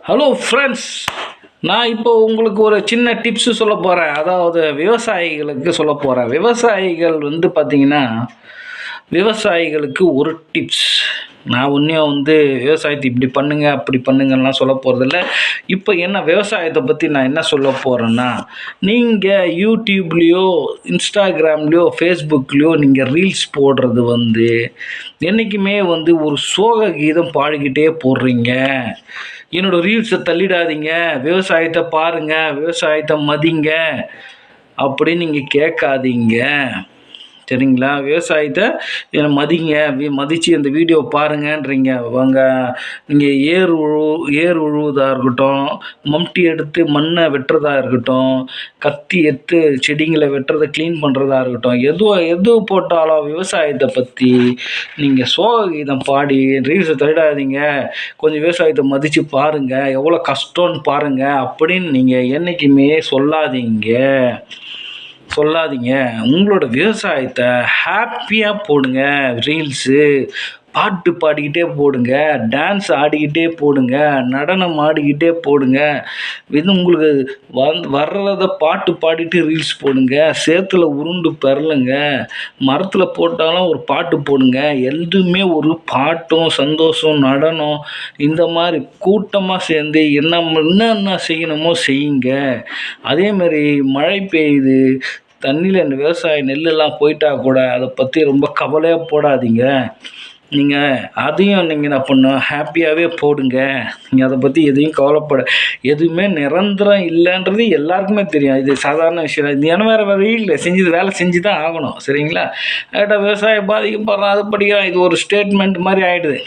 Hello friends, நான் இப்போ உங்களுக்கு ஒரு சின்ன டிப்ஸு சொல்ல போகிறேன். அதாவது விவசாயிகளுக்கு சொல்ல போகிறேன். விவசாயிகள் பார்த்தீங்கன்னா, விவசாயிகளுக்கு ஒரு டிப்ஸ். நான் ஒன்றையும் விவசாயத்தை இப்படி பண்ணுங்க அப்படி பண்ணுங்கலாம் சொல்ல போகிறதில்ல. இப்போ என்ன விவசாயத்தை பற்றி நான் என்ன சொல்ல போகிறேன்னா, நீங்கள் யூடியூப்லேயோ இன்ஸ்டாகிராம்லேயோ ஃபேஸ்புக்லேயோ நீங்கள் ரீல்ஸ் போடுறது என்றைக்குமே ஒரு சோக கீதம் பாடிக்கிட்டே போடுறீங்க. என்னோடய ரீல்ஸை தள்ளிடாதீங்க, விவசாயத்தை பாருங்கள், விவசாயத்தை மதிங்க அப்படின்னு நீங்கள் கேட்காதீங்க. சரிங்களா? விவசாயத்தை மதிங்க, மதித்து அந்த வீடியோ பாருங்கன்றீங்க. நீங்கள் ஏர் உழுவதாக இருக்கட்டும், மம்டி எடுத்து மண்ணை வெட்டுறதா இருக்கட்டும், கத்தி எடுத்து செடிங்களை வெட்டுறதை க்ளீன் பண்ணுறதா இருக்கட்டும், எது போட்டாலும் விவசாயத்தை பற்றி நீங்கள் சோக கீதம் பாடி ரீல்ஸை தள்ளிடாதீங்க, கொஞ்சம் விவசாயத்தை மதித்து பாருங்கள், எவ்வளோ கஷ்டம்னு பாருங்கள் அப்படின்னு நீங்கள் என்றைக்குமே சொல்லாதீங்க. உங்களோட விவசாயத்தை ஹாப்பியாக போடுங்க. ரீல்ஸு பாட்டு பாடிக்கிட்டே போடுங்க, டான்ஸ் ஆடிக்கிட்டே போடுங்க, நடனம் ஆடிக்கிட்டே போடுங்க. உங்களுக்கு வர்றதை பாட்டு பாடிட்டு ரீல்ஸ் போடுங்க. சேத்துல உருண்டு பெறலுங்க, மரத்தில் போட்டாலும் ஒரு பாட்டு போடுங்க. எதுவுமே ஒரு பாட்டும் சந்தோஷம் நடனம் இந்த மாதிரி கூட்டமாக சேர்ந்து என்னென்ன செய்யணுமோ செய்யுங்க. அதேமாரி மழை பெய்யுது, தண்ணியில் இந்த விவசாய நெல்லெல்லாம் போயிட்டா கூட அதை பற்றி ரொம்ப கவலையாக போடாதீங்க. நீங்கள் அதையும் நீங்கள் என்ன பண்ணணும், ஹாப்பியாகவே போடுங்க. நீங்கள் அதை பற்றி எதையும் எதுவுமே நிரந்தரம் இல்லைன்றது எல்லாருக்குமே தெரியும். இது சாதாரண விஷயம். இது ஏன்னா வேறு வழியில் வேலை செஞ்சு தான் ஆகணும். சரிங்களா? விவசாயம் பாதிக்கப்படுறோம், அது படிக்கிறோம், இது ஒரு ஸ்டேட்மெண்ட் மாதிரி ஆகிடுது.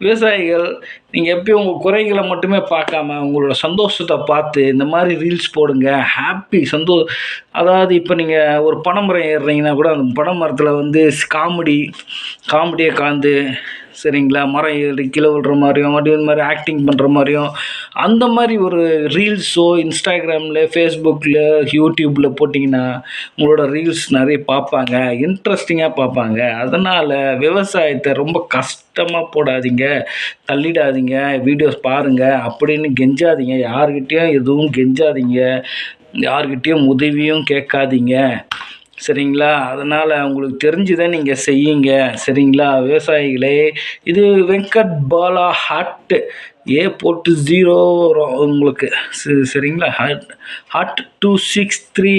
விவசாயிகள் நீங்கள் எப்பயும் உங்கள் குறைகளை மட்டுமே பார்க்காம உங்களோட சந்தோஷத்தை பார்த்து இந்த மாதிரி ரீல்ஸ் போடுங்க. அதாவது இப்போ நீங்கள் ஒரு பனைமரம் ஏறுறீங்கன்னா கூட அந்த பனைமரத்தில் காமெடியை கலந்து, சரிங்களா, மரம் ஏறி கீழே விழுற மாதிரியும் மறுபடியும் இந்த மாதிரி ஆக்டிங் பண்ணுற மாதிரியும் அந்த மாதிரி ஒரு ரீல்ஸோ இன்ஸ்டாகிராமில் ஃபேஸ்புக்கில் யூடியூப்பில் போட்டிங்கன்னா உங்களோட ரீல்ஸ் நிறைய பார்ப்பாங்க, இன்ட்ரெஸ்டிங்காக பார்ப்பாங்க. அதனால் விவசாயத்தை ரொம்ப கஷ்டமாக போடாதீங்க, தள்ளிடாதீங்க, வீடியோஸ் பாருங்கள் அப்படின்னு கெஞ்சாதீங்க. யார்கிட்டையும் எதுவும் கெஞ்சாதீங்க, யார்கிட்டையும் உதவியும் கேட்காதீங்க. சரிங்களா? அதனால் உங்களுக்கு தெரிஞ்சுதை நீங்கள் செய்யுங்க. சரிங்களா விவசாயிகளே? இது வெங்கட் பாலா ஹாட் போட்டு 0 வரும் உங்களுக்கு. சரிங்களா? ஹாட் 263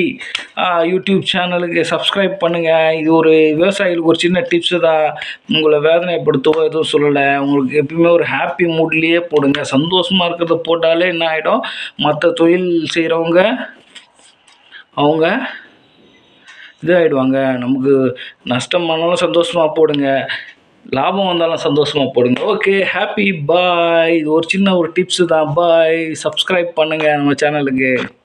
யூடியூப் சேனலுக்கு சப்ஸ்கிரைப் பண்ணுங்கள். இது ஒரு விவசாயிகளுக்கு ஒரு சின்ன டிப்ஸு தான். உங்களை வேதனைப்படுத்தவோ எதுவும் சொல்லலை. உங்களுக்கு எப்பயுமே ஒரு ஹாப்பி மூட்லேயே போடுங்க. சந்தோஷமாக இருக்கிறத போட்டாலே என்ன ஆகிடும், மற்ற தொழில் செய்கிறவங்க அவங்க இதாகிடுவாங்க. நமக்கு நஷ்டமானாலும் சந்தோஷமாக போடுங்க, லாபம் வந்தாலும் சந்தோஷமாக போடுங்க. ஓகே, ஹாப்பி பாய். இது ஒரு சின்ன டிப்ஸு தான். பாய். சப்ஸ்கிரைப் பண்ணுங்கள் நம்ம சேனலுக்கு.